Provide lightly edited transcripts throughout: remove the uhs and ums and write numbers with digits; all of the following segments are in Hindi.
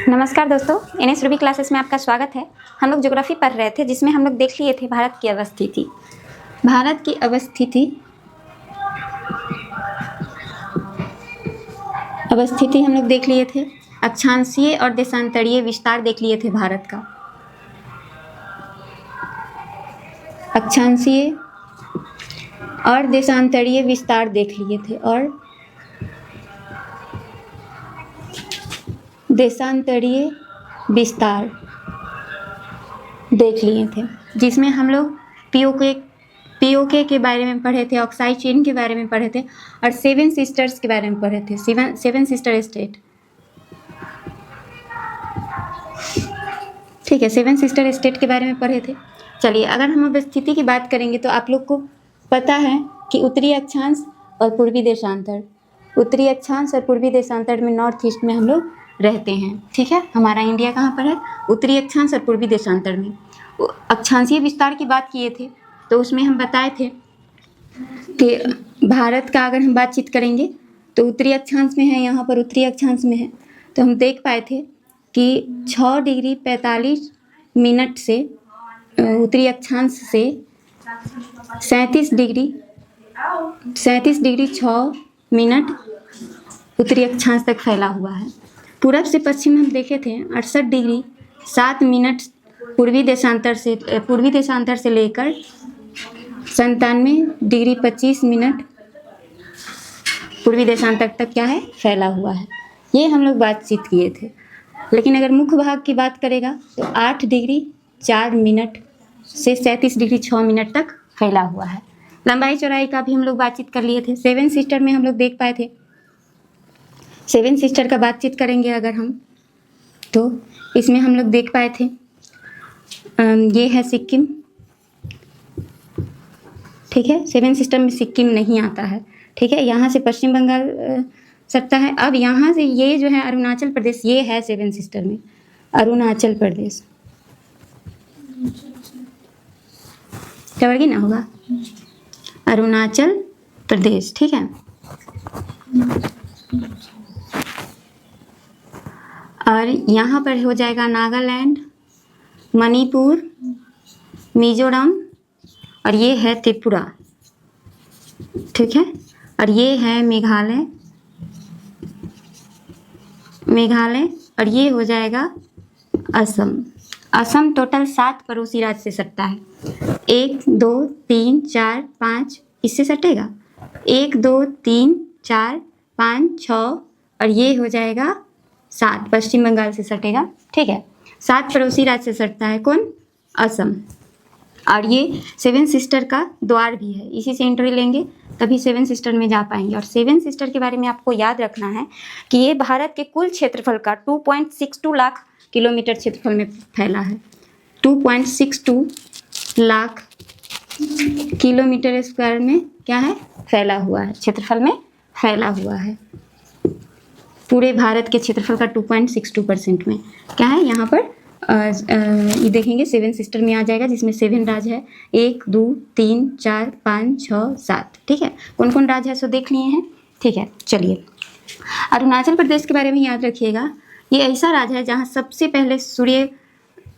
नमस्कार दोस्तों, एनएस रूबी क्लासेस में आपका स्वागत है। हम लोग ज्योग्राफी पढ़ रहे थे जिसमें हम लोग देख लिए थे भारत की अवस्थिति। अवस्थिति हम लोग देख लिए थे। अक्षांशीय और देशांतरीय विस्तार देख लिए थे भारत का। अक्षांशीय और देशांतरीय विस्तार देख लिए थे और देशांतरीय विस्तार देख लिए थे, जिसमें हम लोग पीओके के बारे में पढ़े थे, ऑक्साइड चेन के बारे में पढ़े थे और सेवन सिस्टर्स के बारे में पढ़े थे। सेवन सिस्टर स्टेट, ठीक है, सेवन सिस्टर स्टेट के बारे में पढ़े थे। चलिए, अगर हम अवस्थिति की बात करेंगे तो आप लोग को पता है कि उत्तरी अक्षांश और पूर्वी देशांतर, उत्तरी अक्षांश और पूर्वी देशांतर में नॉर्थ ईस्ट में हम लोग रहते हैं। ठीक है, हमारा इंडिया कहाँ पर है? उत्तरी अक्षांश और पूर्वी देशांतर में। अक्षांशीय विस्तार की बात किए थे तो उसमें हम बताए थे कि भारत का अगर हम बातचीत करेंगे तो उत्तरी अक्षांश में है, यहाँ पर उत्तरी अक्षांश में है, तो हम देख पाए थे कि 6 डिग्री 45 मिनट से उत्तरी अक्षांश से 37 डिग्री 6 मिनट उत्तरी अक्षांश तक फैला हुआ है। पूरब से पश्चिम हम देखे थे 68 डिग्री 7 मिनट पूर्वी देशांतर से लेकर 97 डिग्री 25 मिनट पूर्वी देशांतर तक क्या है, फैला हुआ है। ये हम लोग बातचीत किए थे। लेकिन अगर मुख्य भाग की बात करेगा तो 8 डिग्री 4 मिनट से 37 डिग्री 6 मिनट तक फैला हुआ है। लंबाई चौड़ाई का भी हम लोग बातचीत कर लिए थे। सेवन सिस्टर में हम लोग देख पाए थे। सेवन सिस्टर का बातचीत करेंगे अगर हम, तो इसमें हम लोग देख पाए थे, ये है सिक्किम, ठीक है। सेवन सिस्टर में सिक्किम नहीं आता है, ठीक है। यहाँ से पश्चिम बंगाल सटता है। अब यहाँ से ये जो है अरुणाचल प्रदेश, ये है सेवन सिस्टर में अरुणाचल प्रदेश, टवर्गी ना होगा, अरुणाचल प्रदेश, ठीक है। और यहाँ पर हो जाएगा नागालैंड, मणिपुर, मिजोरम और ये है त्रिपुरा, ठीक है। और ये है मेघालय और ये हो जाएगा असम। असम टोटल 7 पड़ोसी राज्य से सटता है। 1 2 3 4 5 इससे सटेगा, 1 2 3 4 5 6 और ये हो जाएगा 7 पश्चिम बंगाल से सटेगा, ठीक है। 7 पड़ोसी राज्य से सटता है कौन? असम। और ये सेवन सिस्टर का द्वार भी है, इसी से एंट्री लेंगे तभी सेवन सिस्टर में जा पाएंगे। और सेवन सिस्टर के बारे में आपको याद रखना है कि ये भारत के कुल क्षेत्रफल का 2.62 लाख किलोमीटर क्षेत्रफल में फैला है। 2.62 लाख किलोमीटर स्क्वायर में क्या है, फैला हुआ है, क्षेत्रफल में फैला हुआ है। पूरे भारत के क्षेत्रफल का 2.62% में क्या है, यहाँ पर ये देखेंगे सेवन सिस्टर में आ जाएगा, जिसमें 7 राज्य है, 1 2 3 4 5 6 7, ठीक है। कौन कौन राज्य है सो देख लिए हैं, ठीक है। चलिए, अरुणाचल प्रदेश के बारे में याद रखिएगा। ये ऐसा राज्य है जहाँ सबसे पहले सूर्य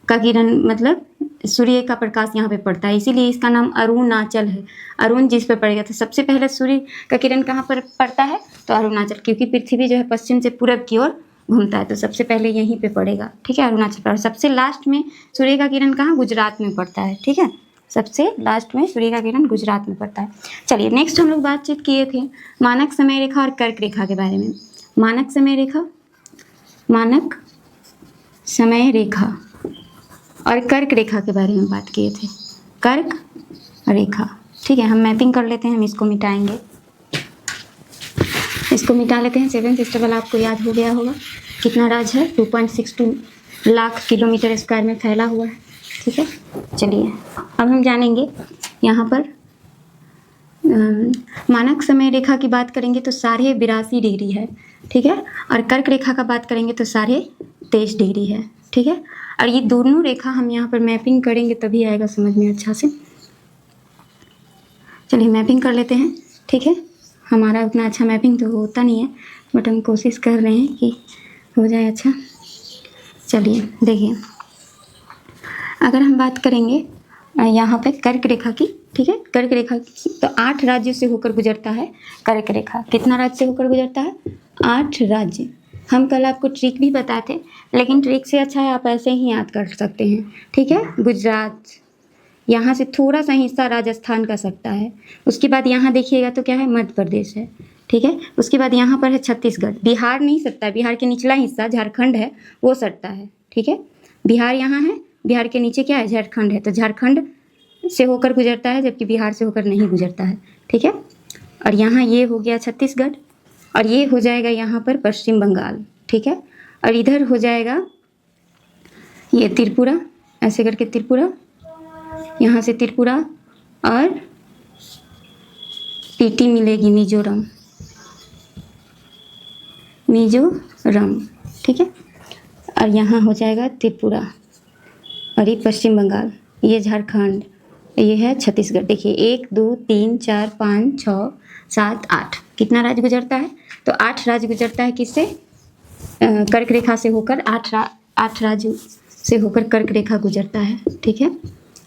का किरण, मतलब सूर्य का प्रकाश यहाँ पे पड़ता है, इसीलिए इसका नाम अरुणाचल है। अरुण जिस पर पड़ेगा, तो सबसे पहले सूर्य का किरण कहाँ पर पड़ता है, तो अरुणाचल, क्योंकि पृथ्वी जो है पश्चिम से पूरब की ओर घूमता है, तो सबसे पहले यहीं पे पड़ेगा, ठीक है, अरुणाचल पर। सबसे लास्ट में सूर्य का किरण कहाँ, गुजरात में पड़ता है, ठीक है। सबसे लास्ट में सूर्य का किरण गुजरात में पड़ता है। चलिए, नेक्स्ट हम लोग बातचीत किए थे मानक समय रेखा और कर्क रेखा के बारे में। मानक समय रेखा और कर्क रेखा के बारे में बात किए थे। कर्क रेखा, ठीक है। हम मैपिंग कर लेते हैं, हम इसको मिटाएंगे, इसको मिटा लेते हैं। सेवन सिस्टर वाला आपको याद हो गया होगा, कितना राज्य है, 2.62 लाख किलोमीटर स्क्वायर में फैला हुआ है, ठीक है। चलिए, अब हम जानेंगे यहाँ पर मानक समय रेखा की बात करेंगे तो 82.5 डिग्री है, ठीक है। और कर्क रेखा का बात करेंगे तो 23.5 डिग्री है, ठीक है। और ये दोनों रेखा हम यहाँ पर मैपिंग करेंगे तभी आएगा समझ में अच्छा से। चलिए, मैपिंग कर लेते हैं, ठीक है। हमारा उतना अच्छा मैपिंग तो होता नहीं है, बट हम कोशिश कर रहे हैं कि हो जाए अच्छा। चलिए देखिए, अगर हम बात करेंगे यहाँ पे कर्क रेखा की, ठीक है, कर्क रेखा की, तो 8 राज्यों से होकर गुजरता है कर्क रेखा। कितना राज्य से होकर गुजरता है? 8 राज्य। हम कल आपको ट्रिक भी बताए थे, लेकिन ट्रिक से अच्छा है आप ऐसे ही याद कर सकते हैं, ठीक है। गुजरात, यहाँ से थोड़ा सा हिस्सा राजस्थान का सकता है। उसके बाद यहाँ देखिएगा तो क्या है, मध्य प्रदेश है, ठीक है। उसके बाद यहाँ पर है छत्तीसगढ़। बिहार नहीं सकता, बिहार के निचला हिस्सा झारखंड है, वो सकता है, ठीक है। बिहार यहाँ है, बिहार के नीचे क्या है, झारखंड है, तो झारखंड से होकर गुजरता है, जबकि बिहार से होकर नहीं गुजरता है, ठीक है। और यहाँ ये हो गया छत्तीसगढ़, और ये हो जाएगा यहाँ पर पश्चिम बंगाल, ठीक है। और इधर हो जाएगा ये त्रिपुरा, ऐसे करके त्रिपुरा, यहाँ से त्रिपुरा, और टीटी मिलेगी मिजोरम, मिजोरम, ठीक है। और यहाँ हो जाएगा त्रिपुरा, और ये पश्चिम बंगाल, ये झारखंड, ये है छत्तीसगढ़। देखिए 1 2 3 4 5 6 7 8, कितना राज्य गुजरता है? तो 8 राज्य गुजरता है, किससे? कर्क रेखा से होकर 8 राज्य से होकर कर्क रेखा गुजरता है, ठीक है।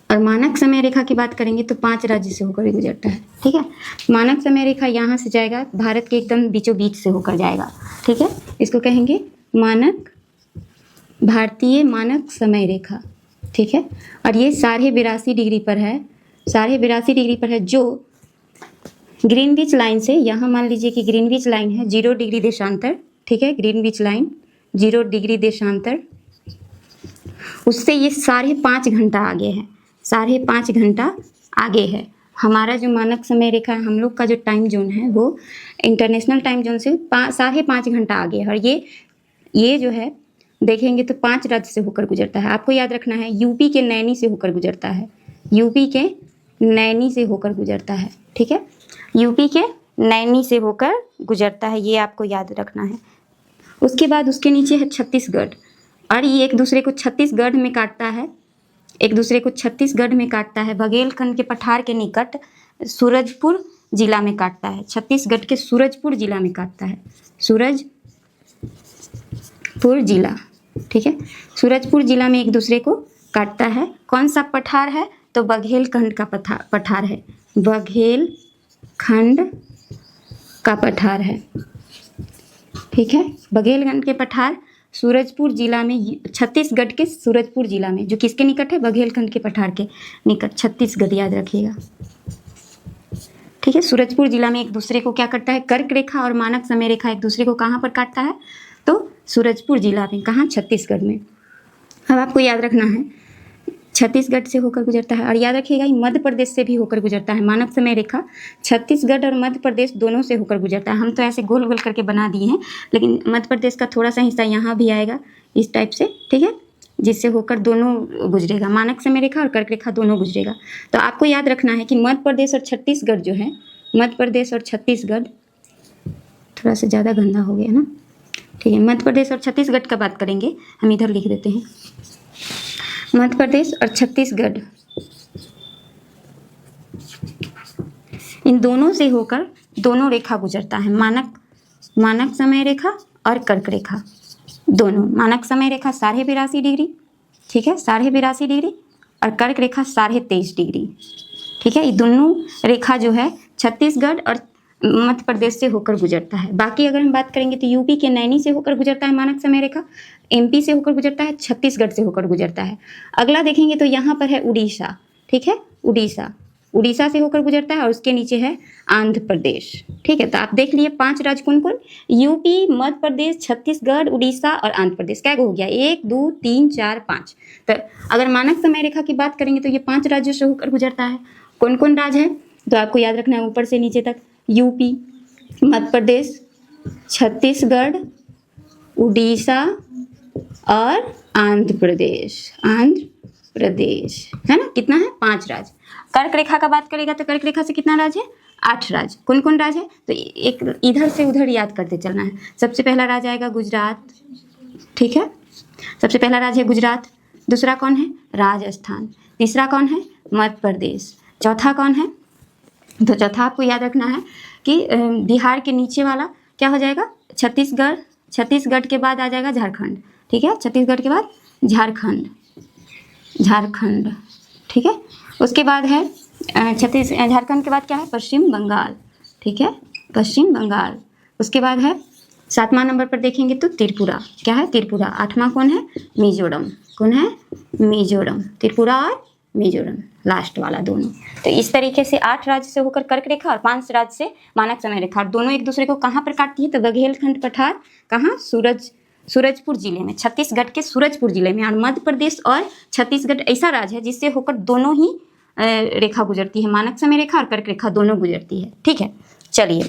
और मानक समय रेखा की बात करेंगे तो 5 राज्य से होकर गुजरता है, ठीक है। मानक समय रेखा यहाँ से जाएगा, भारत के एकदम बीचों बीच से होकर जाएगा, ठीक है। इसको कहेंगे मानक, भारतीय मानक समय रेखा, ठीक है। और ये 82.5 डिग्री पर है, 82.5 डिग्री पर है, जो ग्रीनविच लाइन से, यहाँ मान लीजिए कि ग्रीनविच लाइन है 0 डिग्री देशांतर, ठीक है। ग्रीनविच लाइन 0 डिग्री देशांतर, उससे ये 5.5 घंटा आगे है, 5.5 घंटा आगे है। हमारा जो मानक समय रेखा है, हम लोग का जो टाइम जोन है, वो इंटरनेशनल टाइम जोन से 5.5 घंटा आगे है। और ये जो है देखेंगे तो 5 राज्य से होकर गुजरता है। आपको याद रखना है, यूपी के नैनी से होकर गुजरता है, यूपी के नैनी से होकर गुजरता है, ठीक है। यूपी के नैनी से होकर गुजरता है, ये आपको याद रखना है। उसके बाद उसके नीचे है छत्तीसगढ़, और ये एक दूसरे को छत्तीसगढ़ में काटता है, एक दूसरे को छत्तीसगढ़ में काटता है, बघेलखंड के पठार के निकट सूरजपुर जिला में काटता है, छत्तीसगढ़ के सूरजपुर जिला में काटता है, सूरजपुर जिला, ठीक है। सूरजपुर जिला में एक दूसरे को काटता है। कौन सा पठार है? तो बघेलखंड का पठार है, बघेलखंड का पठार है, ठीक है। बघेलखंड के पठार सूरजपुर जिला में, छत्तीसगढ़ के सूरजपुर जिला में, जो किसके निकट है? बघेलखंड के पठार के निकट, छत्तीसगढ़, याद रखिएगा, ठीक है। सूरजपुर जिला में एक दूसरे को क्या करता है? कर्क रेखा और मानक समय रेखा एक दूसरे को कहाँ पर काटता है? तो सूरजपुर जिला में, कहाँ? छत्तीसगढ़ में। अब आपको याद रखना है, छत्तीसगढ़ से होकर गुजरता है, और याद रखिएगा मध्य प्रदेश से भी होकर गुजरता है। मानक समय रेखा छत्तीसगढ़ और मध्य प्रदेश दोनों से होकर गुजरता है। हम तो ऐसे गोल गोल करके बना दिए हैं, लेकिन मध्य प्रदेश का थोड़ा सा हिस्सा यहाँ भी आएगा इस टाइप से, ठीक है, जिससे होकर दोनों गुजरेगा, मानक समय रेखा और कर्क रेखा दोनों गुजरेगा। तो आपको याद रखना है कि मध्य प्रदेश और छत्तीसगढ़ जो है, मध्य प्रदेश और छत्तीसगढ़, थोड़ा सा ज़्यादा गंदा हो गया ना, ठीक है। मध्य प्रदेश और छत्तीसगढ़ का बात करेंगे, हम इधर लिख देते हैं, मध्य प्रदेश और छत्तीसगढ़, इन दोनों से होकर दोनों रेखा गुजरता है, मानक समय रेखा और कर्क रेखा दोनों। मानक समय रेखा 82.5 डिग्री, ठीक है, 82.5 डिग्री, और कर्क रेखा 23.5 डिग्री, ठीक है। ये दोनों रेखा जो है छत्तीसगढ़ और मध्य प्रदेश से होकर गुजरता है। बाकी अगर हम बात करेंगे तो यूपी के नैनी से होकर गुजरता है मानक समय रेखा, एमपी से होकर गुजरता है, छत्तीसगढ़ से होकर गुजरता है। अगला देखेंगे तो यहाँ पर है उड़ीसा, ठीक है, उड़ीसा से होकर गुजरता है, और उसके नीचे है आंध्र प्रदेश, ठीक है। तो आप देख लिए 5 राज्य कौन कौन? यूपी, मध्य प्रदेश, छत्तीसगढ़, उड़ीसा और आंध्र प्रदेश। क्या हो गया? 1 2 3 4 5। तो अगर मानक समय रेखा की बात करेंगे तो ये 5 राज्यों से होकर गुजरता है। कौन कौन राज्य है? तो आपको याद रखना है ऊपर से नीचे तक, यूपी, मध्य प्रदेश, छत्तीसगढ़, उड़ीसा और आंध्र प्रदेश, है ना। कितना है? 5 राज्य। कर्क रेखा का बात करेगा तो कर्क रेखा से कितना राज्य है? 8 राज्य। कौन कौन राज्य है? तो एक इधर से उधर याद करते चलना है। सबसे पहला राज्य आएगा गुजरात, ठीक है, सबसे पहला राज्य है गुजरात। दूसरा कौन है? राजस्थान। तीसरा कौन है? मध्य प्रदेश। चौथा कौन है? तो चौथा आपको याद रखना है कि बिहार के नीचे वाला क्या हो जाएगा? छत्तीसगढ़ के बाद आ जाएगा झारखंड, ठीक है। छत्तीसगढ़ के बाद झारखंड, झारखंड, ठीक है। उसके बाद है झारखंड के बाद क्या है, पश्चिम बंगाल, ठीक है, पश्चिम बंगाल। उसके बाद है 7वां नंबर पर देखेंगे तो त्रिपुरा, क्या है, त्रिपुरा। 8वां कौन है, मिजोरम, कौन है, मिजोरम, त्रिपुरा और मिजोरम, लास्ट वाला दोनों। तो इस तरीके से 8 राज्य से होकर कर्क रेखा और 5 राज्य से मानक समय रेखा, और दोनों एक दूसरे को कहाँ पर काटती है, तो बघेलखंड पठार, कहाँ, सूरजपुर जिले में, छत्तीसगढ़ के सूरजपुर जिले में। और मध्य प्रदेश और छत्तीसगढ़ ऐसा राज्य है जिससे होकर दोनों ही रेखा गुजरती है, मानक समय रेखा और कर्क रेखा दोनों गुजरती है, ठीक है। चलिए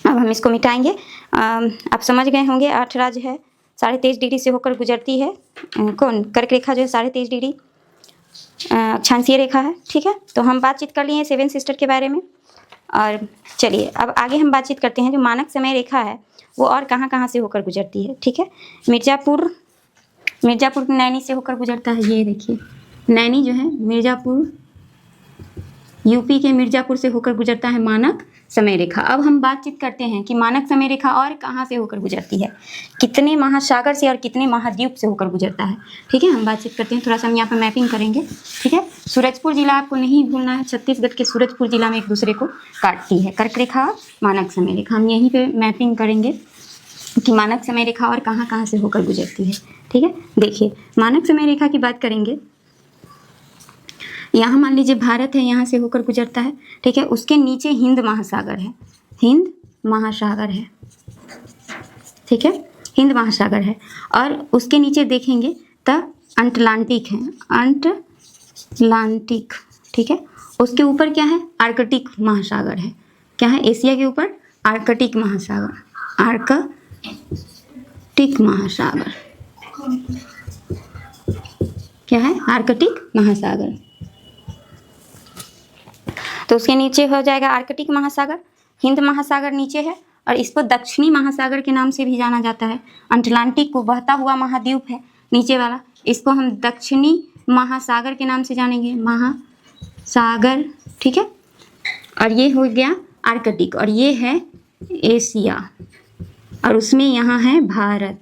अब हम इसको मिटाएंगे। आप समझ गए होंगे 8 राज्य है, 23.5 डिग्री से होकर गुजरती है, कौन, कर्क रेखा जो है 23.5 डिग्री अक्षांशीय रेखा है, ठीक है। तो हम बातचीत कर लिए 7 सिस्टर के बारे में। और चलिए अब आगे हम बातचीत करते हैं जो मानक समय रेखा है वो और कहाँ कहाँ से होकर गुजरती है, ठीक है। मिर्ज़ापुर नैनी से होकर गुजरता है, ये देखिए नैनी जो है मिर्ज़ापुर, यूपी के मिर्ज़ापुर से होकर गुजरता है मानक समय रेखा। अब हम बातचीत करते हैं कि मानक समय रेखा और कहाँ से होकर गुजरती है, कितने महासागर से और कितने महाद्वीप से होकर गुजरता है, ठीक है। हम बातचीत करते हैं, थोड़ा सा हम यहाँ पर मैपिंग करेंगे, ठीक है। सूरजपुर जिला आपको नहीं भूलना है, छत्तीसगढ़ के सूरजपुर जिला में एक दूसरे को काटती है कर्क रेखा और मानक समय रेखा। हम यहीं पर मैपिंग करेंगे कि मानक समय रेखा और कहाँ कहाँ से होकर गुजरती है, ठीक है। देखिए मानक समय रेखा की बात करेंगे, यहाँ मान लीजिए भारत है, यहाँ से होकर गुजरता है, ठीक है। उसके नीचे हिंद महासागर है, हिंद महासागर है, ठीक है, हिंद महासागर है। और उसके नीचे देखेंगे तब अटलांटिक है, अटलांटिक, ठीक है। उसके ऊपर क्या है, आर्कटिक महासागर है, क्या है, एशिया के ऊपर आर्कटिक महासागर, आर्कटिक महासागर, क्या है, आर्कटिक महासागर। तो उसके नीचे हो जाएगा आर्कटिक महासागर, हिंद महासागर नीचे है, और इसको दक्षिणी महासागर के नाम से भी जाना जाता है। अटलांटिक को बहता हुआ महाद्वीप है नीचे वाला, इसको हम दक्षिणी महासागर के नाम से जानेंगे, महासागर, ठीक है। और ये हो गया आर्कटिक, और ये है एशिया, और उसमें यहाँ है भारत,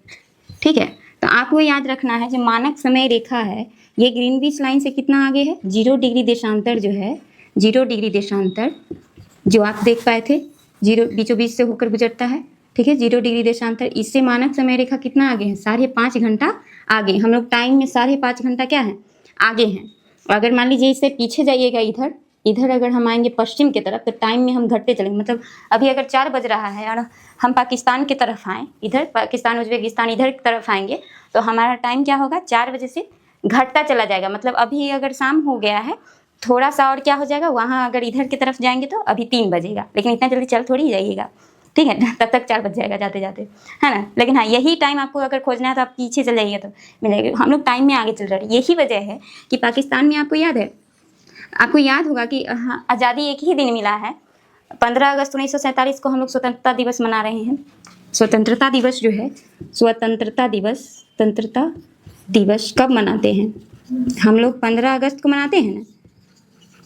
ठीक है। तो आपको याद रखना है जो मानक समय रेखा है ये ग्रीनविच लाइन से कितना आगे है, 0 डिग्री देशांतर जो है, 0 डिग्री देशांतर जो आप देख पाए थे, 0 बीचों बीच से होकर गुजरता है, ठीक है, 0 डिग्री देशांतर। इससे मानक समय रेखा कितना आगे है, 5.5 घंटा आगे। हम लोग टाइम में 5.5 घंटा क्या है, आगे हैं। और अगर मान लीजिए इससे पीछे जाइएगा, इधर अगर हम आएंगे पश्चिम की तरफ, तो टाइम में हम घटते चलेंगे। मतलब अभी अगर 4 बज रहा है और हम पाकिस्तान की तरफ आएँ, इधर पाकिस्तान उज्बेकिस्तान इधर की तरफ आएंगे, तो हमारा टाइम क्या होगा, 4 बजे से घटता चला जाएगा। मतलब अभी अगर शाम हो गया है, थोड़ा सा और क्या हो जाएगा, वहाँ अगर इधर की तरफ जाएंगे तो अभी 3 बजेगा, लेकिन इतना जल्दी चल थोड़ी जाइएगा, ठीक है, तब तक 4 बज जाएगा जाते जाते, है ना। लेकिन हाँ, यही टाइम आपको अगर खोजना है तो आप पीछे चल जाइएगा तो मिलेगा। हम लोग टाइम में आगे चल रहे हैं। यही वजह है कि पाकिस्तान में आपको याद होगा कि हाँ, आज़ादी एक ही दिन मिला है, 15 अगस्त 1947 को हम लोग स्वतंत्रता दिवस मना रहे हैं। स्वतंत्रता दिवस जो है, स्वतंत्रता दिवस कब मनाते हैं हम लोग, 15 अगस्त को मनाते हैं ना।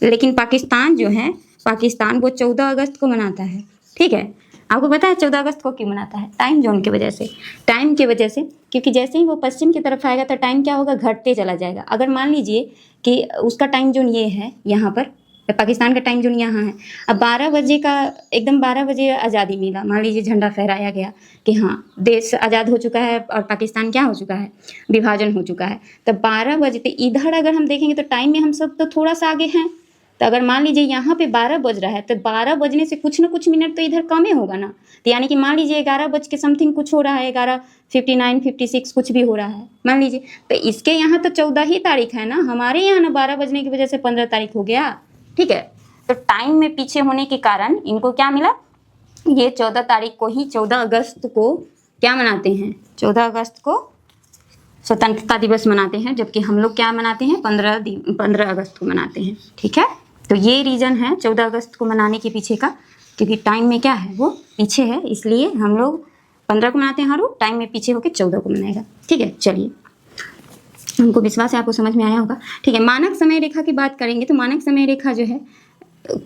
लेकिन पाकिस्तान जो है, पाकिस्तान वो 14 अगस्त को मनाता है, ठीक है। आपको पता है 14 अगस्त को क्यों मनाता है, टाइम जोन की वजह से, टाइम की वजह से, क्योंकि जैसे ही वो पश्चिम की तरफ आएगा तो टाइम क्या होगा, घटते चला जाएगा। अगर मान लीजिए कि उसका टाइम जोन ये है, यहाँ पर पाकिस्तान का टाइम जोन यहाँ है, अब 12 बजे का, एकदम 12 बजे आज़ादी मिला, मान लीजिए झंडा फहराया गया कि हाँ देश आज़ाद हो चुका है और पाकिस्तान क्या हो चुका है, विभाजन हो चुका है। तो 12 बजे, तो इधर अगर हम देखेंगे तो टाइम में हम सब तो थोड़ा सा आगे हैं। तो अगर मान लीजिए यहाँ पे 12 बज रहा है, तो 12 बजने से कुछ ना कुछ मिनट तो इधर कम ही होगा ना। तो यानी कि मान लीजिए 11 बज के समथिंग कुछ हो रहा है, 11:59, 56 कुछ भी हो रहा है मान लीजिए। तो इसके यहाँ तो 14 ही तारीख है ना, हमारे यहाँ ना 12 बजने की वजह से 15 तारीख हो गया, ठीक है। तो टाइम में पीछे होने के कारण इनको क्या मिला, ये 14 तारीख को ही, 14 अगस्त को क्या मनाते हैं, 14 अगस्त को स्वतंत्रता दिवस मनाते हैं, जबकि हम लोग क्या मनाते हैं, 15 अगस्त को मनाते हैं, ठीक है। तो ये रीज़न है 14 अगस्त को मनाने के पीछे का, क्योंकि टाइम में क्या है, वो पीछे है, इसलिए हम लोग 15 को मनाते हैं हर रोज, टाइम में पीछे होकर 14 को मनाएगा, ठीक है। चलिए, हमको विश्वास है आपको समझ में आया होगा, ठीक है। मानक समय रेखा की बात करेंगे तो मानक समय रेखा जो है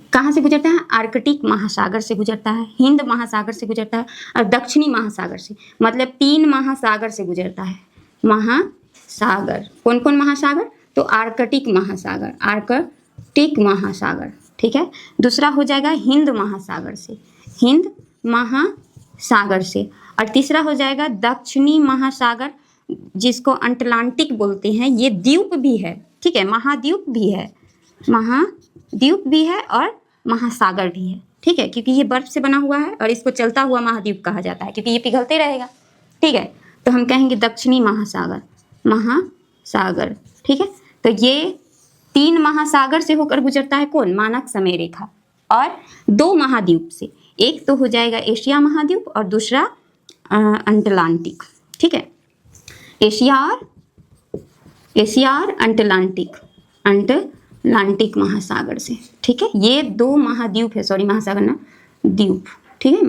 कहाँ से गुजरता है, आर्कटिक महासागर से गुजरता है, हिंद महासागर से गुजरता है और दक्षिणी महासागर से, मतलब 3 महासागर से गुजरता है, महासागर। कौन कौन महासागर? तो आर्कटिक महासागर, आर्कटिक महासागर, ठीक है। दूसरा हो जाएगा हिंद महासागर से, हिंद महासागर से। और तीसरा हो जाएगा दक्षिणी महासागर, जिसको अटलांटिक बोलते हैं। ये द्वीप भी है, ठीक है, महाद्वीप भी है, महाद्वीप भी है और महासागर भी है, ठीक है, क्योंकि ये बर्फ से बना हुआ है और इसको चलता हुआ महाद्वीप कहा जाता है, क्योंकि ये पिघलते रहेगा, ठीक है। तो हम कहेंगे दक्षिणी महासागर, महासागर, ठीक है। तो ये 3 महासागर से होकर गुजरता है कौन? मानक समय रेखा। और 2 महाद्वीप से, एक तो हो जाएगा एशिया महाद्वीप और दूसरा अटलांटिक, ठीक है, एशिया और अटलांटिक महासागर से, ठीक है। ये 2 महाद्वीप है, सॉरी महासागर ना, द्वीप, ठीक है,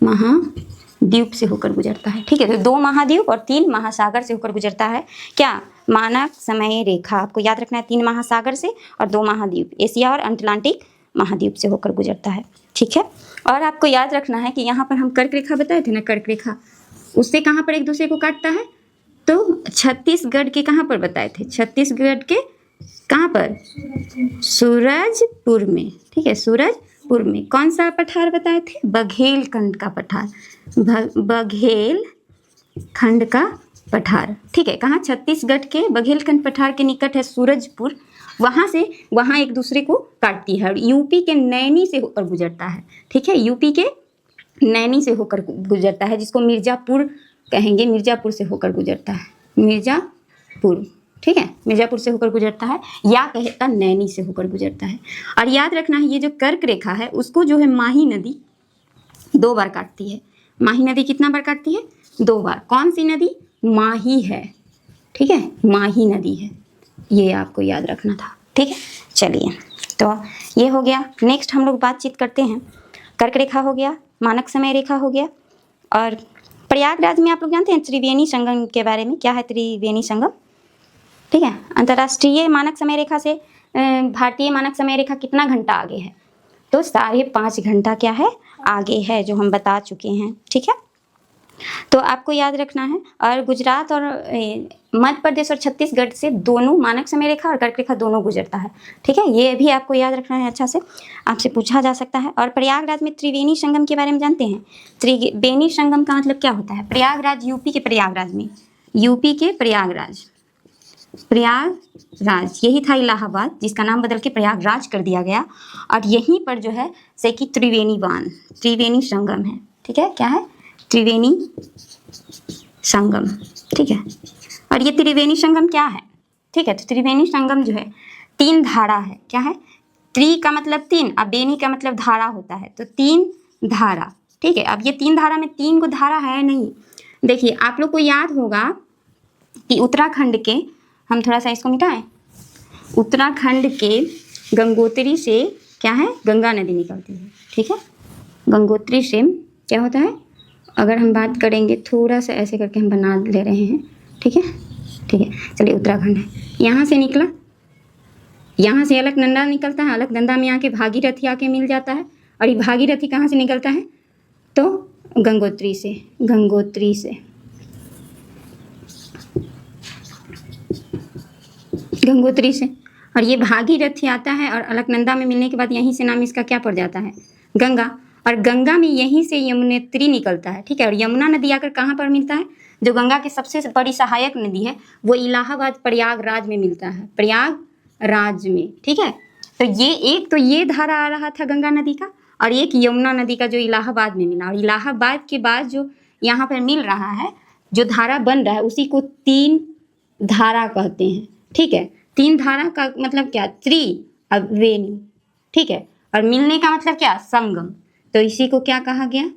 महाद्वीप से होकर गुजरता है, ठीक है। तो 2 महाद्वीप और 3 महासागर से होकर गुजरता है क्या? मानक समय रेखा। आपको याद रखना है 3 महासागर से और 2 महाद्वीप, एशिया और अटलांटिक महाद्वीप से होकर गुजरता है, ठीक है। और आपको याद रखना है कि यहाँ पर हम कर्क रेखा बताए थे ना, कर्क रेखा उससे कहाँ पर एक दूसरे को काटता है? तो छत्तीसगढ़ के कहाँ पर बताए थे? छत्तीसगढ़ के कहाँ पर? सूरजपुर में, ठीक है, सूरजपुर में। कौन सा पठार बताए थे? बघेलखंड का पठार, बघेलखंड का पठार, ठीक है। कहाँ? छत्तीसगढ़ के बघेलखंड पठार के निकट है सूरजपुर। वहाँ से वहाँ एक दूसरे को काटती है और यूपी के नैनी से होकर गुजरता है, ठीक है, यूपी के नैनी से होकर गुजरता है, जिसको मिर्ज़ापुर कहेंगे, मिर्ज़ापुर से होकर गुजरता है, मिर्ज़ापुर, ठीक है, मिर्ज़ापुर से होकर गुजरता है, या कहेगा नैनी से होकर गुजरता है। और याद रखना है ये जो कर्क रेखा है उसको जो है माही नदी 2 बार काटती है। माही नदी कितना बार काटती है? 2 बार। कौन सी नदी? माही है, ठीक है, माही नदी है, ये आपको याद रखना था, ठीक है। चलिए, तो ये हो गया। नेक्स्ट हम लोग बातचीत करते हैं, कर्क रेखा हो गया, मानक समय रेखा हो गया, और प्रयागराज में आप लोग जानते हैं त्रिवेणी संगम के बारे में। क्या है त्रिवेणी संगम? ठीक है, अंतर्राष्ट्रीय मानक समय रेखा से भारतीय मानक समय रेखा कितना घंटा आगे है? तो 5.5 घंटा क्या है? आगे है, जो हम बता चुके हैं, ठीक है। तो आपको याद रखना है। और गुजरात और मध्य प्रदेश और छत्तीसगढ़ से दोनों मानक समय रेखा और कर्क रेखा दोनों गुजरता है, ठीक है, ये भी आपको याद रखना है, अच्छा से आपसे पूछा जा सकता है। और प्रयागराज में त्रिवेणी संगम के बारे में जानते हैं? त्रिवेणी संगम का मतलब क्या होता है? प्रयागराज यूपी के प्रयागराज में, यूपी के प्रयागराज, यही था इलाहाबाद, जिसका नाम बदल के प्रयागराज कर दिया गया। और यहीं पर जो है से कि त्रिवेणी बांध, त्रिवेणी संगम है, ठीक है, क्या है? त्रिवेणी संगम, ठीक है। और ये त्रिवेणी संगम क्या है? ठीक है, तो त्रिवेणी संगम जो है 3 धारा है, क्या है? त्रि का मतलब 3 और बेनी का मतलब धारा होता है, तो 3 धारा, ठीक है। अब ये 3 धारा में 3 को धारा है नहीं। देखिए आप लोग को याद होगा कि उत्तराखंड के, हम थोड़ा सा इसको मिटाएं, उत्तराखंड के गंगोत्री से क्या है? गंगा नदी निकलती है, ठीक है। गंगोत्री से क्या होता है? अगर हम बात करेंगे, थोड़ा सा ऐसे करके हम बना ले रहे हैं, ठीक है, ठीक है। चलिए, उत्तराखंड है, यहाँ से निकला, यहाँ से अलकनंदा निकलता है, अलकनंदा में आके भागीरथी आके मिल जाता है। और ये भागीरथी कहाँ से निकलता है? तो गंगोत्री से, गंगोत्री से, गंगोत्री से। और ये भागीरथी आता है और अलकनंदा में मिलने के बाद यहीं से नाम इसका क्या पड़ जाता है? गंगा। और गंगा में यहीं से यमुनेत्री निकलता है, ठीक है। और यमुना नदी आकर कहाँ पर मिलता है? जो गंगा की सबसे बड़ी सहायक नदी है वो इलाहाबाद प्रयागराज में मिलता है, प्रयागराज में, ठीक है। तो ये एक तो ये धारा आ रहा था गंगा नदी का, और एक यमुना नदी का जो इलाहाबाद में मिला। और इलाहाबाद के बाद जो यहाँ पर मिल रहा है, जो धारा बन रहा है, उसी को 3 धारा कहते हैं, ठीक है। 3 धारा का मतलब क्या? त्रिवेणी, ठीक है। और मिलने का मतलब क्या? संगम। तो इसी को क्या कहा गया?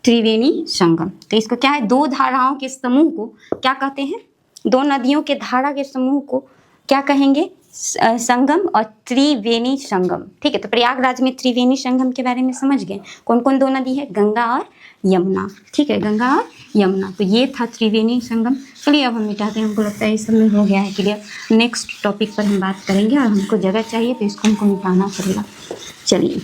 त्रिवेणी संगम। तो इसको क्या है? 2 धाराओं के समूह को क्या कहते हैं? 2 नदियों के धारा के समूह को क्या कहेंगे? संगम और त्रिवेणी संगम, ठीक है। तो प्रयागराज में त्रिवेणी संगम के बारे में समझ गए, कौन कौन 2 नदी है? गंगा और यमुना, ठीक है, गंगा और यमुना। तो ये था त्रिवेणी संगम। चलिए अब हम मिटाते हैं, हमको लगता है इस सब में हो गया है क्लियर। नेक्स्ट टॉपिक पर हम बात करेंगे, और हमको जगह चाहिए तो इसको हमको मिटाना पड़ेगा। चलिए,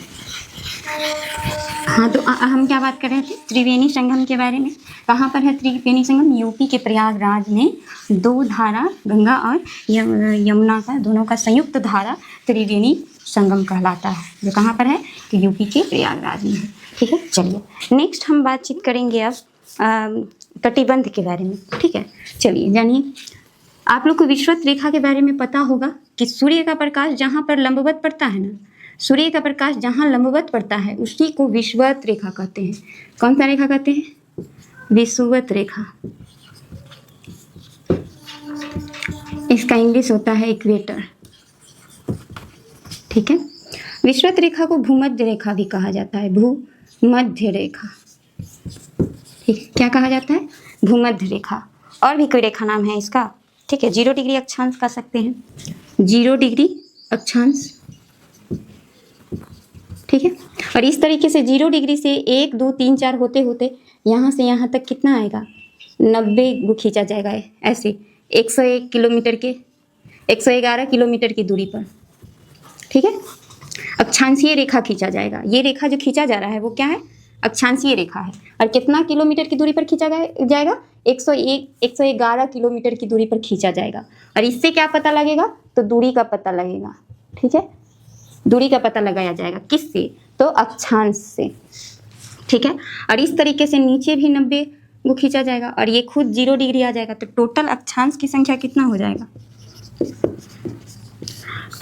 हाँ, तो हम क्या बात कर रहे थे? त्रिवेणी संगम के बारे में। कहाँ पर है त्रिवेणी संगम? यूपी के प्रयागराज में दो धारा, गंगा और यमुना का, दोनों का संयुक्त धारा त्रिवेणी संगम कहलाता है, जो कहाँ पर है? तो यूपी के प्रयागराज में है। ठीक है, चलिए नेक्स्ट हम बातचीत करेंगे अब तटीबंध के बारे में। ठीक है, चलिए जानिए। आप लोग को विषुवत रेखा के बारे में पता होगा कि सूर्य का प्रकाश जहाँ पर लंबवत पड़ता है ना, सूर्य का प्रकाश जहाँ लंबवत पड़ता है उसी को विषुवत रेखा कहते हैं। कौन सा रेखा कहते हैं? विषुवत रेखा। इसका इंग्लिश होता है इक्वेटर। ठीक है, विषुवत रेखा को भूमध्य रेखा भी कहा जाता है। भूमध्य रेखा, ठीक, क्या कहा जाता है? भूमध्य रेखा। और भी कोई रेखा नाम है इसका। ठीक है, 0 डिग्री अक्षांश कह सकते हैं, 0 डिग्री अक्षांश। ठीक है, और इस तरीके से 0 डिग्री से 1 2 3 4 होते होते यहाँ से यहाँ तक कितना आएगा? 90 को खींचा जाएगा ऐसे 101 किलोमीटर के 111 किलोमीटर की दूरी पर। ठीक है, अक्षांशीय रेखा खींचा जाएगा। ये रेखा जो खींचा जा रहा है वो क्या है? अक्षांशीय रेखा है। और कितना किलोमीटर की दूरी पर खींचा जाएगा? 111 किलोमीटर की दूरी पर खींचा जाएगा। और इससे क्या पता लगेगा? तो दूरी का पता लगेगा। ठीक है, दूरी का पता लगाया जाएगा। किससे? तो अक्षांश से। ठीक है, और इस तरीके से नीचे भी 90 को खींचा जाएगा और ये खुद 0 डिग्री आ जाएगा। तो टोटल अक्षांश की संख्या कितना हो जाएगा?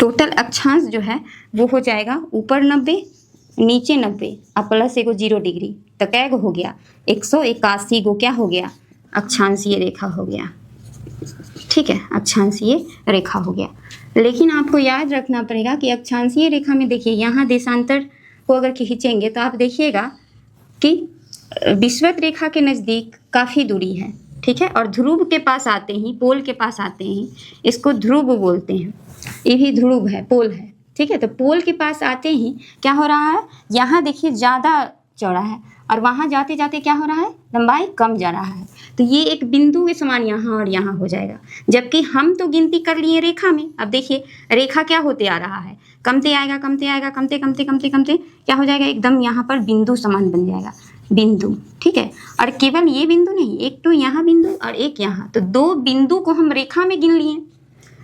टोटल अक्षांश जो है वो हो जाएगा ऊपर 90 नीचे 90 और प्लस एगो 0 डिग्री। तो क्या हो गया? 181 गो क्या हो गया? अक्षांशीय रेखा हो गया। ठीक है, अक्षांशीय रेखा हो गया। लेकिन आपको याद रखना पड़ेगा कि अक्षांशीय रेखा में देखिए यहाँ देशांतर को अगर खींचेंगे तो आप देखिएगा कि विषुवत रेखा के नज़दीक काफ़ी दूरी है। ठीक है, और ध्रुव के पास आते ही, पोल के पास आते ही इसको ध्रुव बोलते हैं। ये भी ध्रुव है, पोल है। ठीक है, तो पोल के पास आते ही क्या हो रहा है? यहाँ देखिए ज़्यादा चौड़ा है और वहाँ जाते जाते क्या हो रहा है? लंबाई कम जा रहा है। तो ये एक बिंदु के समान यहाँ और यहाँ हो जाएगा। जबकि हम तो गिनती कर लिए रेखा में। अब देखिए रेखा क्या होते आ रहा है? कमते आएगा, कमते आएगा, कमते कमते कमते कमते क्या हो जाएगा? एकदम यहाँ पर बिंदु समान बन जाएगा, बिंदु। ठीक है, और केवल ये बिंदु नहीं, एक तो यहाँ बिंदु और एक यहाँ, तो 2 बिंदु को हम रेखा में गिन लिए।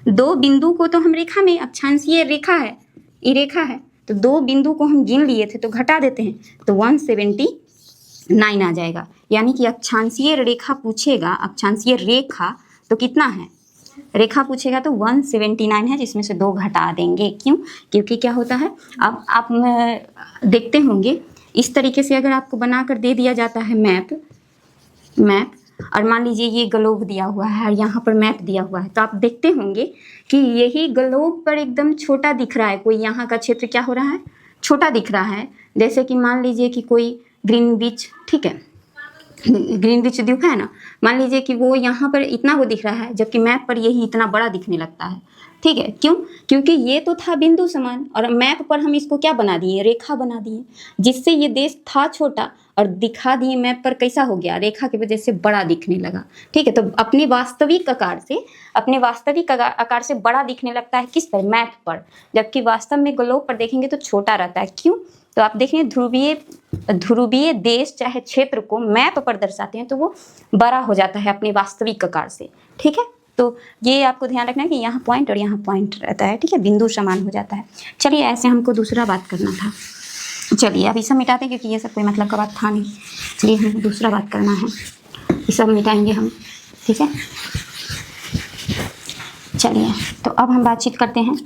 2 बिंदु को तो हम रेखा में, अक्षांशीय रेखा है, ये रेखा है, तो 2 बिंदु को हम गिन लिए थे तो घटा देते हैं तो 179 आ जाएगा। यानी कि अक्षांशीय रेखा पूछेगा, अक्षांशीय रेखा तो कितना है? रेखा पूछेगा तो 179 है, जिसमें से 2 घटा देंगे। क्यों? क्योंकि क्या होता है, अब आप देखते होंगे इस तरीके से अगर आपको बनाकर दे दिया जाता है मैप, और मान लीजिए ये ग्लोब दिया हुआ है और यहाँ पर मैप दिया हुआ है, तो आप देखते होंगे कि यही ग्लोब पर एकदम छोटा दिख रहा है। कोई यहाँ का क्षेत्र क्या हो रहा है? छोटा दिख रहा है। जैसे कि मान लीजिए कि कोई ग्रीनविच, ठीक है, ग्रीनविच दिखा है ना, मान लीजिए कि वो यहाँ पर इतना वो दिख रहा है, जबकि मैप पर यही इतना बड़ा दिखने लगता है। ठीक है, क्यों? क्योंकि ये तो था बिंदु समान और मैप पर हम इसको क्या बना दिए? रेखा बना दिए, जिससे ये देश था छोटा और दिखा दिए मैप पर कैसा हो गया? रेखा की वजह से बड़ा दिखने लगा। ठीक है, तो अपने वास्तविक आकार से बड़ा दिखने लगता है किस पर? मैप पर। जबकि वास्तव में ग्लोब पर देखेंगे तो छोटा रहता है। क्यों? तो आप देखें ध्रुवीय देश चाहे क्षेत्र को मैप पर दर्शाते हैं तो वो बड़ा हो जाता है अपने वास्तविक आकार से। ठीक है, तो ये आपको ध्यान रखना है कि यहाँ पॉइंट और यहाँ पॉइंट रहता है। ठीक है, बिंदु समान हो जाता है। चलिए, ऐसे हमको दूसरा बात करना था। चलिए अब ये सब मिटाते हैं क्योंकि ये सब कोई मतलब का बात था नहीं। चलिए हमें दूसरा बात करना है, ये सब मिटाएंगे हम। ठीक है, चलिए तो अब हम बातचीत करते हैं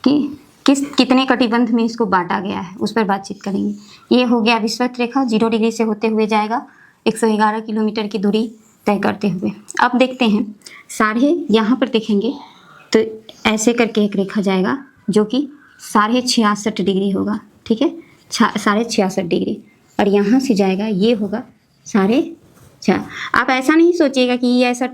कि कितने कटिबंध में इसको बांटा गया है, उस पर बातचीत करेंगे। ये हो गया विषुवत रेखा, 0 डिग्री से होते हुए जाएगा 111 किलोमीटर की दूरी तय करते हुए। अब देखते हैं साढ़े, यहाँ पर देखेंगे तो ऐसे करके एक रेखा जाएगा जो कि 66.5 डिग्री होगा। ठीक है, 66.5 डिग्री, और यहाँ से जाएगा ये होगा 4.5। आप ऐसा नहीं सोचिएगा कि ये ऐसा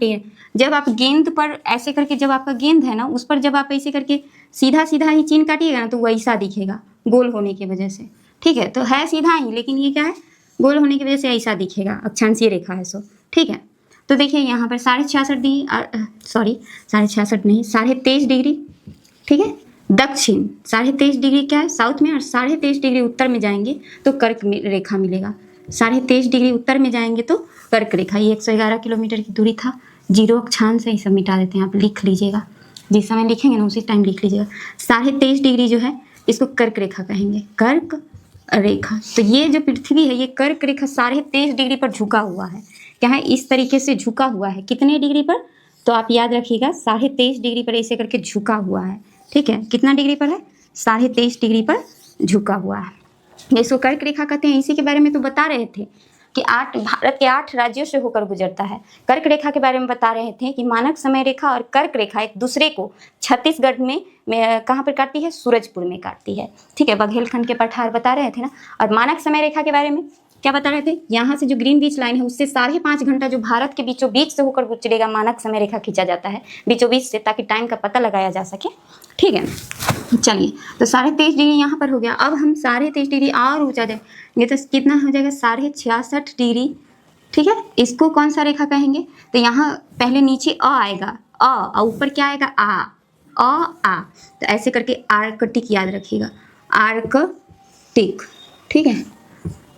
जब आप गेंद पर ऐसे करके, जब आपका गेंद है ना उस पर जब आप ऐसे करके सीधा सीधा ही चिन्ह काटिएगा ना तो वैसा दिखेगा गोल होने की वजह से। ठीक है, तो है सीधा ही, लेकिन ये क्या है? गोल होने की वजह से ऐसा दिखेगा, अक्षांशीय रेखा है सो। ठीक है, तो देखिए यहाँ पर 66.5 डिग्री, सॉरी 66.5 नहीं, 23.5 डिग्री। ठीक है, दक्षिण 23.5 डिग्री क्या है साउथ में, और 23.5 डिग्री उत्तर में जाएंगे तो कर्क रेखा मिलेगा। 23.5 डिग्री उत्तर में जाएंगे तो कर्क रेखा। ये 111 किलोमीटर की दूरी था। जीरो अक्षांश से ही सब मिटा देते हैं, आप लिख लीजिएगा, जिस समय लिखेंगे ना उसी टाइम लिख लीजिएगा। 23.5 डिग्री जो है इसको कर्क रेखा कहेंगे, कर्क रेखा। तो ये जो पृथ्वी है ये कर्क रेखा 23.5 डिग्री पर झुका हुआ है। क्या है, इस तरीके से झुका हुआ है। कितने डिग्री पर, तो आप याद रखिएगा 23.5 डिग्री पर ऐसे करके झुका हुआ है। ठीक है, कितना डिग्री पर है, 23.5 डिग्री पर झुका हुआ है। इसको कर्क रेखा कहते हैं। इसी के बारे में तो बता रहे थे कि भारत के 8 राज्यों से होकर गुजरता है। कर्क रेखा के बारे में बता रहे थे कि मानक समय रेखा और कर्क रेखा एक दूसरे को छत्तीसगढ़ में कहाँ पर काटती है, सूरजपुर में काटती है। ठीक है, बघेलखंड के पठार बता रहे थे ना। और मानक समय रेखा के बारे में क्या बता रहे थे, यहाँ से जो ग्रीनविच लाइन है उससे 5.5 घंटा जो भारत के बीचों बीच से होकर गुजरेगा मानक समय रेखा खींचा जाता है बीचों बीच से, ताकि टाइम का पता लगाया जा सके। ठीक है, चलिए तो 23.5 डिग्री यहाँ पर हो गया। अब हम 23.5 डिग्री और ऊंचा जाएंगे तो कितना हो जाएगा, 66.5 डिग्री। ठीक है, इसको कौन सा रेखा कहेंगे, तो यहाँ पहले नीचे अ आएगा, अ और ऊपर क्या आएगा, आ। तो ऐसे करके आर्कटिक याद रखिएगा, आर्कटिक। ठीक है,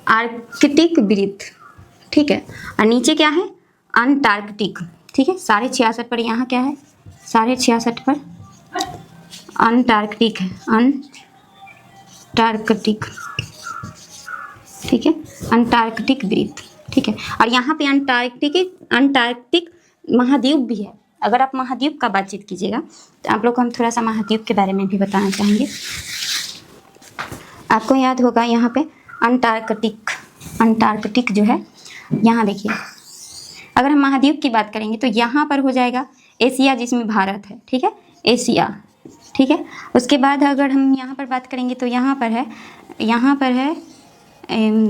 आर्कटिक वृत्त। ठीक है, और नीचे क्या है, अंटार्कटिक। ठीक है, 66.5 पर यहाँ क्या है, 66.5 पर अंटार्कटिक है, अंटार्कटिक। ठीक है, अंटार्कटिक वृत्त। ठीक है, और यहाँ पे अंटार्कटिक महाद्वीप भी है। अगर आप महाद्वीप का बातचीत कीजिएगा तो आप लोग को हम थोड़ा सा महाद्वीप के बारे में भी बताना चाहेंगे। आपको याद होगा यहाँ पे अंटार्कटिक जो है, यहाँ देखिए, अगर हम महाद्वीप की बात करेंगे तो यहाँ पर हो जाएगा एशिया, जिसमें भारत है। ठीक है, एशिया। ठीक है, उसके बाद अगर हम यहाँ पर बात करेंगे तो यहाँ पर है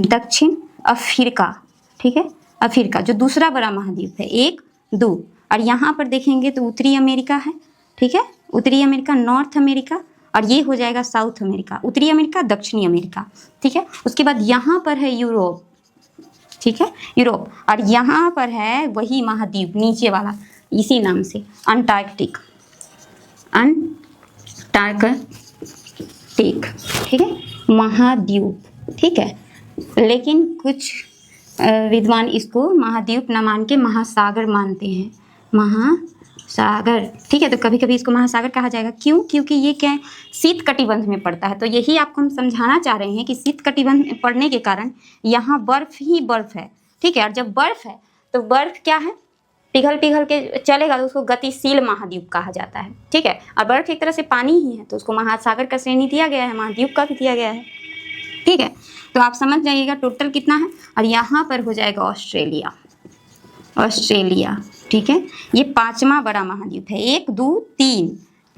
दक्षिण अफ्रीका। ठीक है, अफ्रीका जो दूसरा बड़ा महाद्वीप है, 1, 2। और यहाँ पर देखेंगे तो उत्तरी अमेरिका है। ठीक है, उत्तरी अमेरिका, नॉर्थ अमेरिका, और ये हो जाएगा साउथ अमेरिका, उत्तरी अमेरिका, दक्षिणी अमेरिका। ठीक है, उसके बाद यहाँ पर है यूरोप। ठीक है, यूरोप, और यहाँ पर है वही महाद्वीप नीचे वाला, इसी नाम से अंटार्कटिक। ठीक है, महाद्वीप। ठीक है, लेकिन कुछ विद्वान इसको महाद्वीप न मान के महासागर मानते हैं, महासागर। ठीक है, तो कभी कभी इसको महासागर कहा जाएगा। क्यों, क्योंकि ये क्या है, शीत कटिबंध में पड़ता है। तो यही आपको हम समझाना चाह रहे हैं कि शीत कटिबंध में पड़ने के कारण यहाँ बर्फ ही बर्फ है। ठीक है, और जब बर्फ है तो बर्फ क्या है, पिघल के चलेगा, तो उसको गतिशील महाद्वीप कहा जाता है। ठीक है, और बर्फ एक तरह से पानी ही है, तो उसको महासागर का श्रेणी दिया गया है, महाद्वीप का भी दिया गया है। ठीक है, तो आप समझ जाइएगा टोटल कितना है। और यहाँ पर हो जाएगा ऑस्ट्रेलिया। ठीक है, ये 5वां बड़ा महाद्वीप है। 1, 2, 3,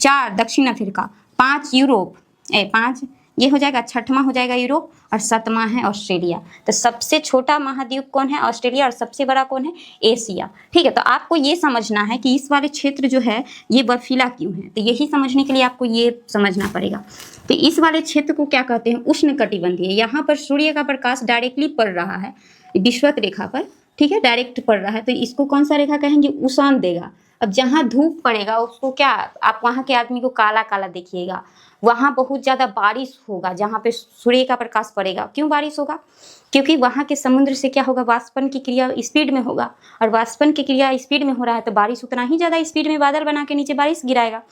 4 दक्षिण अफ्रीका, 5 यूरोप, 5 ये हो जाएगा, 6वां हो जाएगा यूरोप, और 7वां है ऑस्ट्रेलिया। तो सबसे छोटा महाद्वीप कौन है, ऑस्ट्रेलिया, और सबसे बड़ा कौन है, एशिया। ठीक है, तो आपको ये समझना है कि इस वाले क्षेत्र जो है ये बर्फीला क्यों है, तो यही समझने के लिए आपको ये समझना पड़ेगा। तो इस वाले क्षेत्र को क्या कहते हैं, उष्णकटिबंधीय। यहाँ पर सूर्य का प्रकाश डायरेक्टली पड़ रहा है विषुवत रेखा पर। ठीक है, डायरेक्ट पड़ रहा है, तो इसको कौन सा रेखा कहेंगे, उषान देगा। अब जहाँ धूप पड़ेगा उसको क्या, आप वहाँ के आदमी को काला काला देखिएगा, वहाँ बहुत ज़्यादा बारिश होगा जहाँ पे सूर्य का प्रकाश पड़ेगा। क्यों बारिश होगा, क्योंकि वहाँ के समुद्र से क्या होगा, वाष्पन की क्रिया स्पीड में होगा, और वाष्पन की क्रिया स्पीड में हो रहा है तो बारिश उतना ही ज़्यादा स्पीड में बादल बना के नीचे बारिश गिराएगा,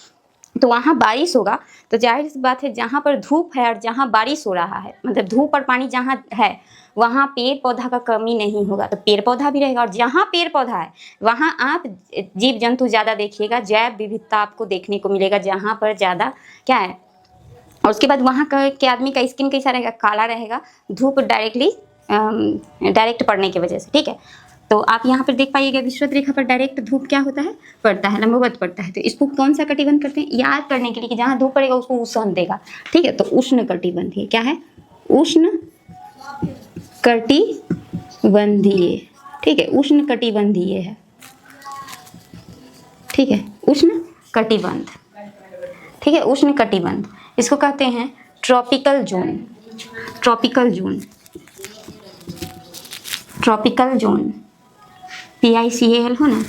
तो वहाँ बारिश होगा। तो जाहिर सी बात है जहाँ पर धूप है और जहाँ बारिश हो रहा है, मतलब धूप और पानी जहाँ है वहाँ पेड़ पौधा का कमी नहीं होगा, तो पेड़ पौधा भी रहेगा। और जहाँ पेड़ पौधा है वहाँ आप जीव जंतु ज़्यादा देखिएगा, जैव विविधता आपको देखने को मिलेगा जहाँ पर ज़्यादा क्या है। और उसके बाद वहाँ के आदमी का स्किन कैसा रहेगा, काला रहेगा, धूप डायरेक्ट पड़ने की वजह से। ठीक है, तो आप यहाँ पर देख पाइएगा विषुवत रेखा पर डायरेक्ट धूप क्या होता है, पड़ता है, लंबवत पड़ता है। तो इसको कौन सा कटिबंध करते हैं, याद करने के लिए कि जहाँ धूप पड़ेगा उसको उष्ण देगा। ठीक है, तो उष्ण कटिबंधीय क्या है, उष्ण कटिबंधीय। ठीक है, उष्ण कटिबंधीय है। ठीक है, उष्ण कटिबंध। ठीक है, उष्ण कटिबंध इसको कहते हैं tropical zone. Tropical zone, tropical zone, PICAL हो ना,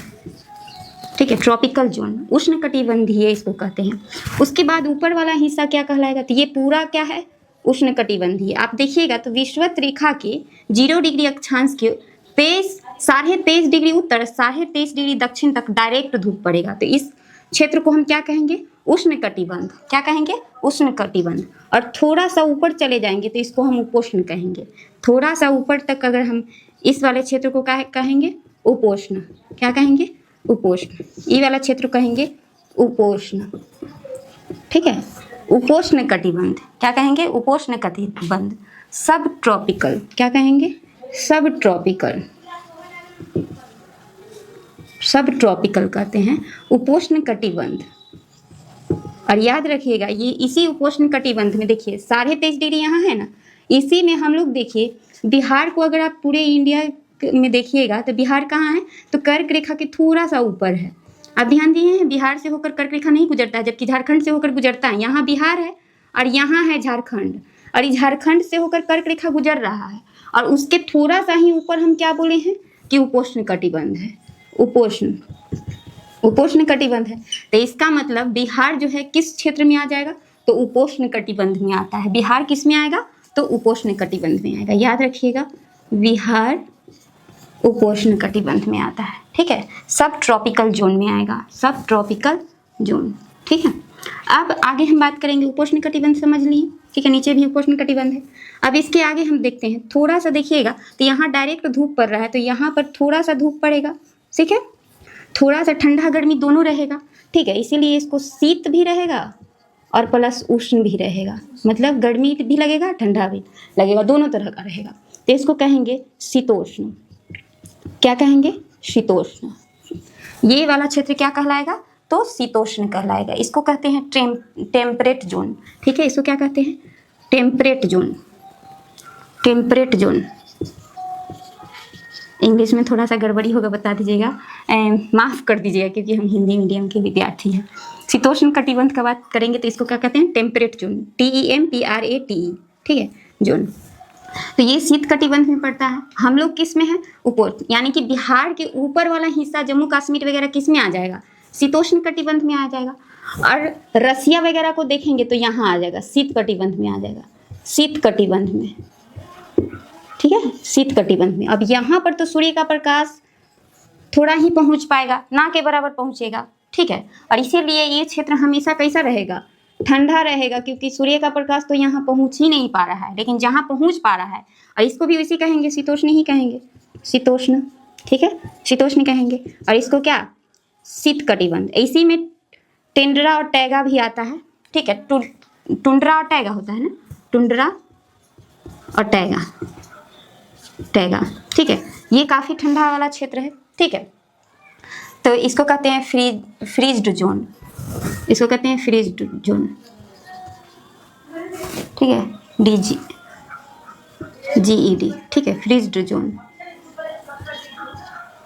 ठीक है, ट्रॉपिकल जोन, उष्णकटिबंधीय इसको कहते हैं। उसके बाद ऊपर वाला हिस्सा क्या कहलाएगा, तो ये पूरा क्या है, उष्णकटिबंधीय। आप देखिएगा तो विषुवत रेखा के 0 डिग्री अक्षांश के 23.5 डिग्री उत्तर 23.5 डिग्री दक्षिण तक डायरेक्ट धूप पड़ेगा। तो इस क्षेत्र को हम क्या कहेंगे, उष्णकटिबंध। क्या कहेंगे, उष्णकटिबंध। और थोड़ा सा ऊपर चले जाएंगे तो इसको हम उपोष्ण कहेंगे। थोड़ा सा ऊपर तक अगर हम इस वाले क्षेत्र को क्या कहेंगे, उपोष्ण। क्या कहेंगे, उपोष्ण। ये वाला क्षेत्र कहेंगे उपोष्ण। ठीक है, उपोष्ण कटिबंध। क्या कहेंगे, उपोष्ण कटिबंध। सब ट्रॉपिकल। क्या कहेंगे, सब ट्रॉपिकल। सब ट्रॉपिकल कहते हैं उपोष्ण कटिबंध। और याद रखिएगा ये इसी उपोष्ण कटिबंध में देखिए 23.5 डिग्री यहाँ है ना, इसी में हम लोग देखिए बिहार को अगर आप पूरे इंडिया में देखिएगा तो बिहार कहाँ है, तो कर्क रेखा के थोड़ा सा ऊपर है। आप ध्यान दिए हैं, बिहार से होकर कर्क रेखा नहीं गुजरता है, जबकि झारखंड से होकर गुजरता है। यहाँ बिहार है और यहाँ है झारखंड, और इस झारखंड से होकर कर्क रेखा गुजर रहा है, और उसके थोड़ा सा ही ऊपर हम क्या बोले हैं कि उपोष्ण कटिबंध है। उपोष्ण कटिबंध है। तो इसका मतलब बिहार जो है किस क्षेत्र में आ जाएगा, तो उपोष्ण कटिबंध में आता है। बिहार किस में आएगा, तो उपोष्ण कटिबंध में आएगा। याद रखिएगा, बिहार उपोष्ण कटिबंध में आता है। ठीक है, सब ट्रॉपिकल जोन में आएगा, सब ट्रॉपिकल जोन। ठीक है, अब आगे हम बात करेंगे, उपोष्ण कटिबंध समझ लिए। ठीक है, नीचे भी उपोष्ण कटिबंध है। अब इसके आगे हम देखते हैं, थोड़ा सा देखिएगा तो यहाँ डायरेक्ट धूप पड़ रहा है, तो यहाँ पर थोड़ा सा धूप पड़ेगा। ठीक है, थोड़ा सा ठंडा गर्मी दोनों रहेगा। ठीक है, इसीलिए इसको शीत भी रहेगा और प्लस उष्ण भी रहेगा, मतलब गर्मी भी लगेगा ठंडा भी लगेगा, दोनों तरह का रहेगा। तो इसको कहेंगे शीतोष्ण। क्या कहेंगे, शीतोष्ण। ये वाला क्षेत्र क्या कहलाएगा, तो शीतोष्ण कहलाएगा। इसको कहते हैं टेम्परेट जोन। ठीक है, इसको क्या कहते हैं, temperate zone. Temperate zone. English में थोड़ा सा गड़बड़ी होगा, बता दीजिएगा, माफ़ कर दीजिएगा, क्योंकि हम हिंदी मीडियम के विद्यार्थी हैं। शीतोष्ण कटिबंध का बात करेंगे तो इसको क्या कहते हैं, टेम्परेट जोन। TEMPRATE। ठीक है, जोन। तो ये शीत कटिबंध में पड़ता है। हम लोग किस में है, उपोष्ण, यानी कि बिहार के ऊपर वाला हिस्सा जम्मू कश्मीर वगैरह किस में आ जाएगा, शीतोष्ण कटिबंध में आ जाएगा। और रसिया वगैरह को देखेंगे तो यहाँ आ जाएगा, शीत कटिबंध में आ जाएगा, शीत कटिबंध में। ठीक है, शीत कटिबंध में। अब यहाँ पर तो सूर्य का प्रकाश थोड़ा ही पहुँच पाएगा, ना के बराबर पहुँचेगा। ठीक है, और इसीलिए ये क्षेत्र हमेशा कैसा रहेगा, ठंडा रहेगा, क्योंकि सूर्य का प्रकाश तो यहाँ पहुँच ही नहीं पा रहा है। लेकिन जहाँ पहुँच पा रहा है, और इसको भी इसी कहेंगे, शीतोष्ण ही कहेंगे, शीतोष्ण। ठीक है, शीतोष्ण कहेंगे। और इसको क्या, शीत कटिबंध। इसी में टुंड्रा और टैगा भी आता है। ठीक है, टुंड्रा और टैगा होता है ना, टुंड्रा और टैगा। टैगा। ठीक है, ये काफ़ी ठंडा वाला क्षेत्र है। ठीक है, तो इसको कहते हैं फ्रीज्ड जोन। इसको कहते हैं फ्रीज्ड जोन। ठीक है, GED। ठीक है, फ्रीज्ड जोन।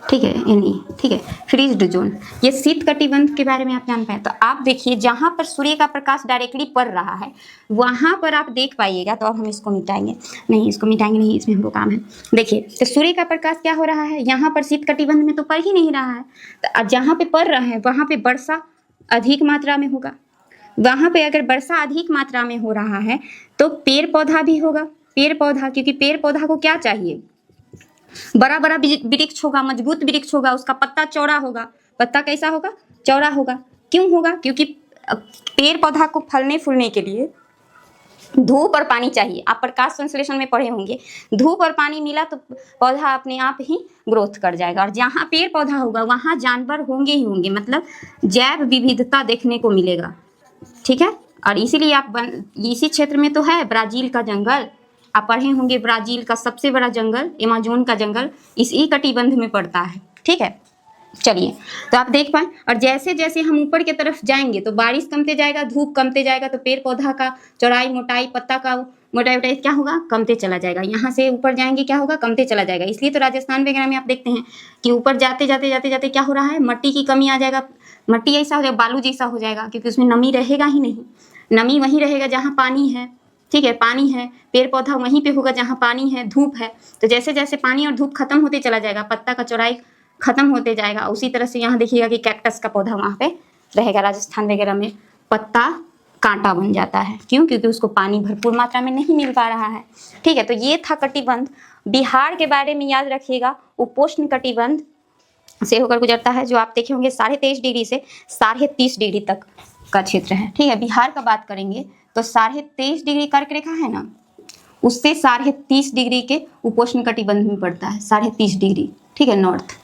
ठीक है, ठीक है, फ्रीज्ड जोन। ये शीत कटिबंध के बारे में आप जान पाए। तो आप देखिए, जहाँ पर सूर्य का प्रकाश डायरेक्टली पड़ रहा है वहाँ पर आप देख पाइएगा। तो अब हम इसको मिटाएंगे, नहीं इसको मिटाएंगे नहीं, इसमें हमको काम है। देखिए, तो सूर्य का प्रकाश क्या हो रहा है, यहाँ पर शीत कटिबंध में तो पड़ ही नहीं रहा है। तो जहाँ पे पड़ रहा है वहाँ पे वर्षा अधिक मात्रा में होगा। वहाँ पे अगर वर्षा अधिक मात्रा में हो रहा है तो पेड़ पौधा भी होगा। पेड़ पौधा, क्योंकि पेड़ पौधा को क्या चाहिए, बड़ा बड़ा वृक्ष होगा, मजबूत वृक्ष होगा, उसका पत्ता चौड़ा होगा। पत्ता कैसा होगा, चौड़ा होगा। क्यों होगा, क्योंकि पेड़ पौधा को फलने फूलने के लिए धूप और पानी चाहिए। आप प्रकाश संश्लेषण में पढ़े होंगे, धूप और पानी मिला तो पौधा अपने आप ही ग्रोथ कर जाएगा। और जहाँ पेड़ पौधा होगा वहाँ जानवर होंगे ही होंगे, मतलब जैव विविधता देखने को मिलेगा। ठीक है, और इसीलिए आप इसी क्षेत्र में तो है ब्राज़ील का जंगल, आप पढ़े होंगे, ब्राज़ील का सबसे बड़ा जंगल अमेज़न का जंगल इसी कटिबंध में पड़ता है। ठीक है, चलिए, तो आप देख पाए। और जैसे जैसे हम ऊपर की तरफ जाएंगे तो बारिश कमते जाएगा, धूप कमते जाएगा, तो पेड़ पौधा का चौड़ाई मोटाई, पत्ता का मोटाई क्या होगा, कमते चला जाएगा। यहाँ से ऊपर जाएंगे क्या होगा, कमते चला जाएगा। इसलिए तो राजस्थान वगैरह में आप देखते हैं कि ऊपर जाते जाते जाते जाते क्या हो रहा है, मट्टी की कमी आ जाएगा, मट्टी ऐसा हो जाएगा, बालू जैसा हो जाएगा, क्योंकि उसमें नमी रहेगा ही नहीं। नमी वहीं रहेगा जहाँ पानी है। ठीक है, पानी है, पेड़ पौधा वहीं पे होगा जहाँ पानी है, धूप है। तो जैसे जैसे पानी और धूप खत्म होते चला जाएगा, पत्ता का चौड़ाई खत्म होते जाएगा। उसी तरह से यहाँ देखिएगा कि कैक्टस का पौधा वहाँ पे रहेगा, राजस्थान वगैरह में पत्ता कांटा बन जाता है। क्यों? क्योंकि उसको पानी भरपूर मात्रा में नहीं मिल पा रहा है। ठीक है, तो ये था कटिबंध। बिहार के बारे में याद रखिएगा, उपोष्ण कटिबंध से होकर गुजरता है, जो आप देखे होंगे 23.5 डिग्री से 30.5 डिग्री तक का क्षेत्र है। ठीक है, बिहार का बात करेंगे तो 23.5 डिग्री कर्क रेखा है ना, उससे 30.5 डिग्री के उपोष्ण कटिबंध में पड़ता है, 30.5 डिग्री। ठीक है, नॉर्थ,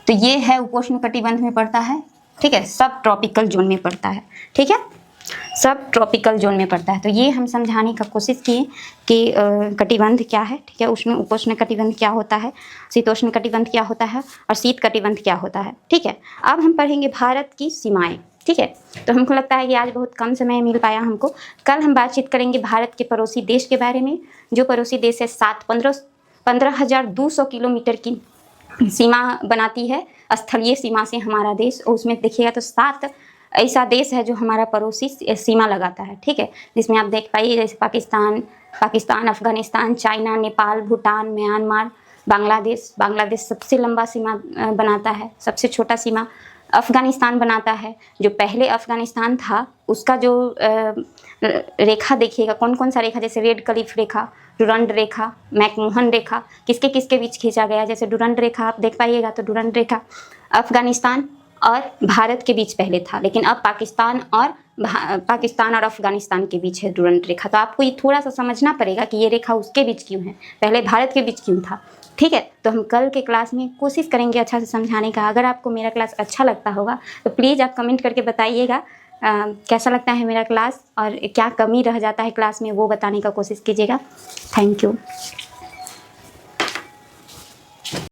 तो ये है उपोष्ण कटिबंध में पड़ता है। ठीक है, सब ट्रॉपिकल जोन में पड़ता है। ठीक है, सब ट्रॉपिकल जोन में पड़ता है। तो ये हम समझाने का कोशिश किए कि कटिबंध क्या है। ठीक है, उसमें उपोष्ण कटिबंध क्या होता है, शीतोष्ण कटिबंध क्या होता है और शीत कटिबंध क्या होता है। ठीक है, अब हम पढ़ेंगे भारत की सीमाएं। ठीक है, तो हमको लगता है कि आज बहुत कम समय मिल पाया हमको। कल हम बातचीत करेंगे भारत के पड़ोसी देश के बारे में, जो पड़ोसी देश है 15,200 किलोमीटर की सीमा बनाती है, स्थलीय सीमा से हमारा देश। और उसमें देखिएगा तो 7 ऐसा देश है जो हमारा पड़ोसी सीमा लगाता है। ठीक है, जिसमें आप देख पाइए जैसे पाकिस्तान, अफगानिस्तान, चाइना, नेपाल, भूटान, म्यांमार, बांग्लादेश सबसे लंबा सीमा बनाता है। सबसे छोटा सीमा अफगानिस्तान बनाता है। जो पहले अफगानिस्तान था उसका जो रेखा देखिएगा, कौन कौन सा रेखा, जैसे रेड क्लिफ रेखा, डुरंड रेखा, मैकमोहन रेखा, किसके किसके बीच खींचा गया। जैसे डुरंड रेखा आप देख पाइएगा तो डुरंड रेखा अफगानिस्तान और भारत के बीच पहले था, लेकिन अब पाकिस्तान और अफगानिस्तान के बीच है डुरंड रेखा। तो आपको ये थोड़ा सा समझना पड़ेगा कि ये रेखा उसके बीच क्यों है, पहले भारत के बीच क्यों था। ठीक है, तो हम कल के क्लास में कोशिश करेंगे अच्छा से समझाने का। अगर आपको मेरा क्लास अच्छा लगता होगा तो प्लीज़ आप कमेंट करके बताइएगा कैसा लगता है मेरा क्लास और क्या कमी रह जाता है क्लास में, वो बताने का कोशिश कीजिएगा। Thank you.